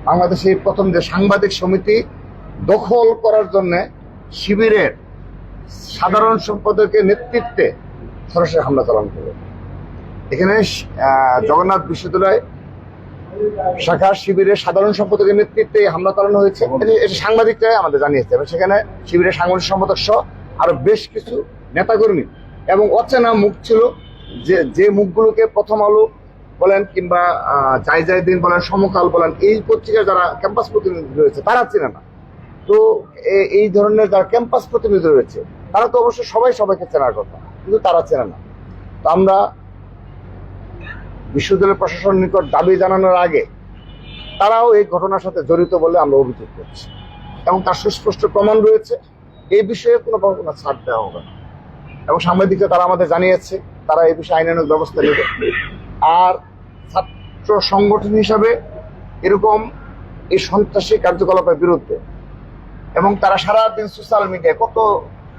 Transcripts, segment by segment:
বাংলাদেশের প্রথম যে সাংবাদিক সমিতি দখল করার জন্য শিবিরের সাধারণ সম্পাদকের নেতৃত্বে সরাসরি হামলা চালানো হলো। এখানে জগন্নাথ বিশ্ববিদ্যালয় শাখা শিবিরের সাধারণ সম্পাদকের নেতৃত্বে হামলা চালানো হয়েছে। এটা সাংবাদিকরাই আমাদের জানিয়েছে এবং সেখানে শিবিরের সাংগঠনিক সম্পাদক সহ আরো বেশ কিছু নেতাকর্মী এবং অচেনা মুখ ছিল, যে মুখগুলোকে প্রথম আলো বলেন কিংবা জায়দিন বলেন, সমকাল বলেন, এই পত্রিকার যারা ক্যাম্পাস প্রতিনিধি রয়েছে তারা চেনে না। তো এই ধরনের যারা ক্যাম্পাস প্রতিনিধি রয়েছে তারা তো অবশ্যই সবাইকে চেনার কথা, কিন্তু তারা চেনে না। তো আমরা বিশ্ববিদ্যালয় প্রশাসনের নিকট দাবি জানানোর আগে তারাও এই ঘটনার সাথে জড়িত বলে আমরা অভিযোগ করছি এবং তার সুস্পষ্ট প্রমাণ রয়েছে। এই বিষয়ে কোনো ছাড় দেওয়া হবে না এবং সাংবাদিকরা তারা আমাদের জানিয়েছে তারা এই বিষয়ে আইনানুগ ব্যবস্থা নেবে। আর ছাত্র সংগঠন হিসাবে এরকম এই সন্ত্রাসী কার্যকলাপের বিরুদ্ধে এবং তারা সারাদিন সোশ্যাল মিডিয়ায় কত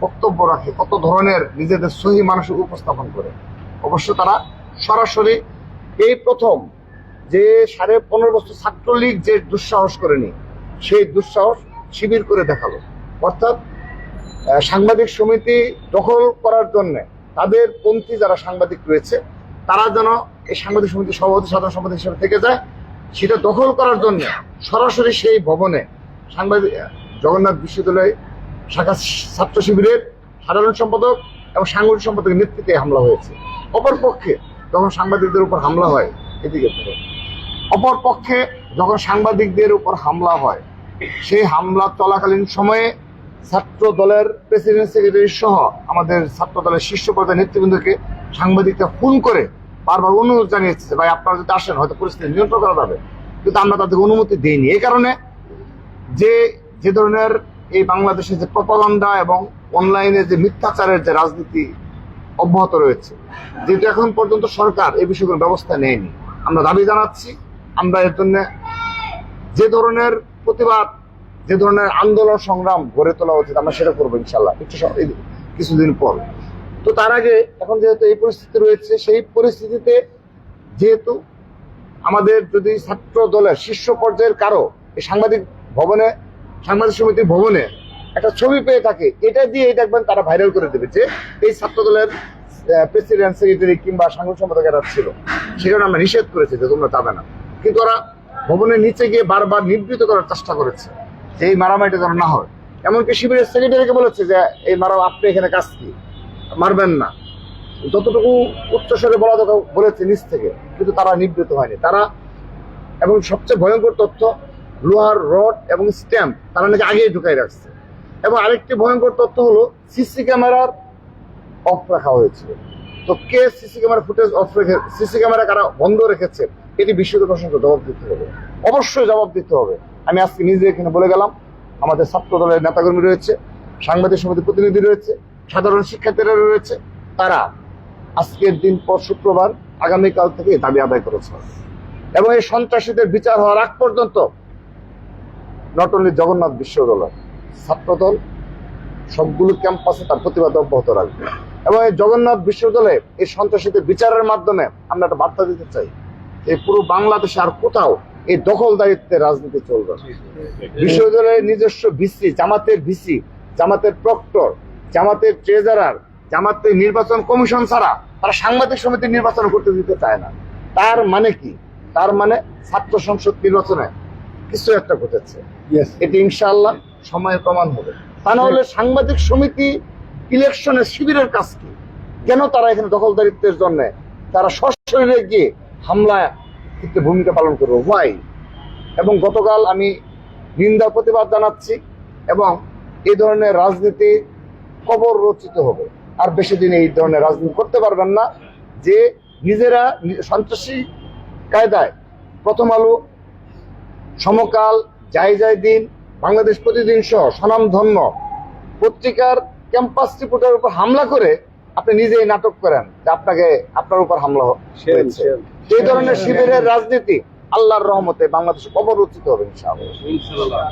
বক্তব্য রাখে, কত ধরনের নিজেদের সহি মানসিক উপস্থাপন করে, অবশ্য তারা সরাসরি এই প্রথম যে 15.5 বছর ছাত্রলীগ যে দুঃসাহস করেনি সেই দুঃসাহস শিবির করে দেখালো। অর্থাৎ সাংবাদিক সমিতি দখল করার জন্য তাদের পন্থী যারা সাংবাদিক রয়েছে তারা যেন এই সাংবাদিক সমিতির সভাপতি সাধারণ সম্পাদক হিসেবে থেকে যায়, সেটা দখল করার জন্য সরাসরি সেই ভবনে জগন্নাথ বিশ্ববিদ্যালয় শাখা ছাত্র শিবিরের সাধারণ সম্পাদক এবং সাংগঠনিক সম্পাদকের নেতৃত্বে হামলা হয়েছে। অপরপক্ষে যখন সাংবাদিকদের উপর হামলা হয় অপরপক্ষে যখন সাংবাদিকদের উপর হামলা হয় সেই হামলা চলাকালীন সময়ে ছাত্র দলের প্রেসিডেন্ট সেক্রেটারি সহ আমাদের ছাত্র দলের শীর্ষ পর্যায়ের নেতৃবৃন্দকে সাংবাদিকরা ফোন করে বারবার অনুরোধ জানিয়েছে, ভাই আপনারা যদি আসেন হয়তো পরিস্থিতি নিয়ন্ত্রণ করা যাবে, কিন্তু আমরা তাদেরকে অনুমতি দিইনি। এই কারণে যে ধরনের এই বাংলাদেশে যে প্রপাগান্ডা এবং অনলাইনে যে মিথ্যাচারের যে রাজনীতি অব্যাহত রয়েছে, যেটা এখন পর্যন্ত সরকার এই বিষয়ে কোনো ব্যবস্থা নেয়নি, আমরা দাবি জানাচ্ছি আমরা এর জন্য যে ধরনের প্রতিবাদ, যে ধরনের আন্দোলন সংগ্রাম গড়ে তোলা উচিত আমরা সেটা করবো ইনশাল্লাহ কিছুদিন পর। তো তার আগে এখন যেহেতু এই পরিস্থিতি রয়েছে, সেই পরিস্থিতিতে যেহেতু আমাদের যদি ছাত্র দলের শীর্ষ পর্যায়ের কারো এই সাংবাদিক সমিতির ভবনে একটা ছবি পেয়ে থাকে, এটা দিয়ে দেখবেন তারা ভাইরাল করে দেবে যে এই ছাত্র দলের প্রেসিডেন্ট সেক্রেটারি কিংবা সাংগঠনিক সম্পাদক এরা ছিল। সেখানে আমরা নিষেধ করেছি যে তোমরা যাবে না, কিন্তু ওরা ভবনের নিচে গিয়ে বারবার নিবৃত করার চেষ্টা করেছে যে এই মারামারিটা যেন না হয়। এমনকি শিবিরের সেক্রেটারিকে বলেছে যে এই আপনি এখানে কাজ কি মারবেন না, যতটুকু উচ্চস্বরে বলা দরকার বলেছে নিচ থেকে, কিন্তু তারা নিবৃত হয়নি। তারা এবং সবচেয়ে ভয়ঙ্কর তথ্য, লোহার রড এবং স্ট্যাম্প তারা নাকি আগেই ঢুকাই রাখছে। এবং আরেকটি ভয়ঙ্কর তথ্য হলো সিসি ক্যামেরার অফ রাখা হয়েছিল। তো কে সিসি ক্যামেরা ফুটেজ অফ রেখে, সিসি ক্যামেরা কারা বন্ধ রেখেছে, এটি বিশ্ববিদ্যালয় প্রশাসনকে জবাব দিতে হবে, অবশ্যই জবাব দিতে হবে। আমি আজকে নিজে এখানে বলে গেলাম, আমাদের ছাত্র দলের নেতাকর্মী রয়েছে, সাংবাদিক সমিতির প্রতিনিধি রয়েছে, সাধারণ শিক্ষার্থীরা রয়েছে, তারা আজকের দিন পর শুক্রবার আগামীকাল থেকে দাবি আদায় করেছে এবং এই সন্ত্রাসীদের বিচার হওয়ার আগ পর্যন্ত নট অনলি জগন্নাথ বিশ্ববিদ্যালয় ছাত্রদল সবগুলো ক্যাম্পাসে তার প্রতিবাদ অব্যাহত রাখবে এবং এই জগন্নাথ বিশ্ববিদ্যালয়ে এই সন্ত্রাসীদের বিচারের মাধ্যমে আমরা একটা বার্তা দিতে চাই, এই পুরো বাংলাদেশে আর কোথাও এই দখলদারিত্বের রাজনীতি চলবে। বিশ্ববিদ্যালয়ের নিজস্ব ভিসি, জামাতের প্রক্টর, জামাতের ট্রেজারার, জামাতের নির্বাচন কমিশন ছাড়া তারা সাংবাদিক সমিতি নির্বাচন করতে দিতে চায় না। তার মানে কি? তার মানে ছাত্র সংসদ নির্বাচনে কিছু একটা ঘটেছে, এটি ইনশাআল্লাহ সময়ের প্রমাণ হবে। তা না হলে সাংবাদিক সমিতি ইলেকশনে শিবিরের কাজ কি? কেন তারা এখানে দখলদারিত্বের জন্য তারা সশরীরে গিয়ে হামলা ক্ষেত্রে ভূমিকা পালন করবো? হোয়াই? এবং গতকাল আমি নিন্দা প্রতিবাদ জানাচ্ছি এবং এই ধরনের রাজনীতি কবর রচিত হবে। আর বেশি দিন এই ধরনের রাজনীতি করতে পারবেন না, যে নিজেরা সন্ত্রাসী কায়দায় প্রথম আলো, সমকাল, দিন, বাংলাদেশ প্রতিদিন সহ স্বনামধন্য পত্রিকার ক্যাম্পাস রিপোর্টের উপর হামলা করে আপনি নিজেই নাটক করেন যে আপনার উপর হামলা হয়েছে। এই ধরনের শিবিরের রাজনীতি আল্লাহর রহমতে বাংলাদেশে কবর রচিত হবে ইনশাআল্লাহ।